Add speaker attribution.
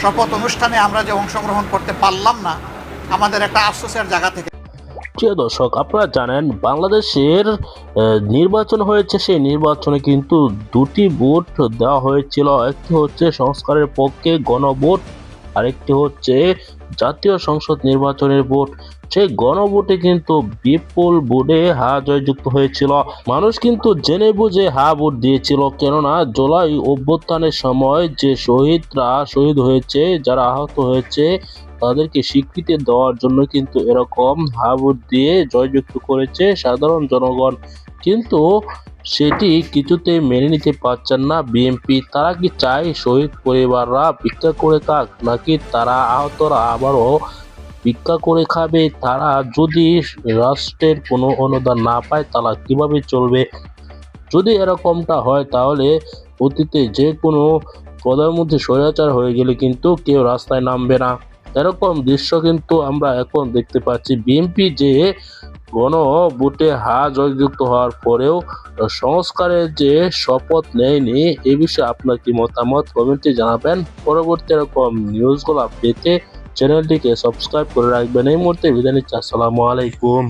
Speaker 1: শপথ অনুষ্ঠানে আমরা যে অংশগ্রহণ করতে পারলাম না, আমাদের একটা আফসোসের জায়গা থেকে।
Speaker 2: প্রিয় দর্শক, আপনারা জানেন বাংলাদেশের নির্বাচন হয়েছে। সেই নির্বাচনে কিন্তু দুটি ভোট দেওয়া হয়েছিল। একটি হচ্ছে সংস্কারের পক্ষে গণভোট, আরেকটি হচ্ছে জাতীয় সংসদ নির্বাচনের ভোট। সেই গণভোটে কিন্তু বিপুল ভোটে হা জয়যুক্ত হয়েছিল। মানুষ কিন্তু জেনে বুঝে হা ভোট দিয়েছিল, কেননা জুলাই অভ্যুত্থানের সময় যে শহীদরা শহীদ হয়েছে, যারা আহত হয়েছে, তাদেরকে স্বীকৃতি দেওয়ার জন্য কিন্তু এরকম হা ভোট দিয়ে জয়যুক্ত করেছে সাধারণ জনগণ। কিন্তু সেটি কিছুতেই মেনে নিতে পারছেন না বিএনপি। তারা কি চায় শহীদ পরিবাররা ভিক্ষা করে থাক, নাকি তারা আহতরা আবারও ভিক্ষা করে খাবে? তারা যদি রাষ্ট্রের কোনো অনুদান না পায় তারা কিভাবে চলবে? যদি এরকমটা হয় তাহলে অতীতে যে কোনো প্রধানমন্ত্রী স্বৈরাচার হয়ে গেলে কিন্তু কেউ রাস্তায় নামবে না। এরকম দৃশ্য কিন্তু আমরা এখন দেখতে পাচ্ছি। বিএনপি যে গণভোটে হা জয়যুক্ত হওয়ার পরেও সংস্কারের যে শপথ নেয়নি, এ বিষয়ে আপনার কি মতামত কমেন্টে জানাবেন। পরবর্তী এরকম নিউজগুলো পেতে চ্যানেলটিকে সাবস্ক্রাইব করে রাখবেন। এই মুহূর্তে বিদায় নিচ্ছি। আসসালামু আলাইকুম।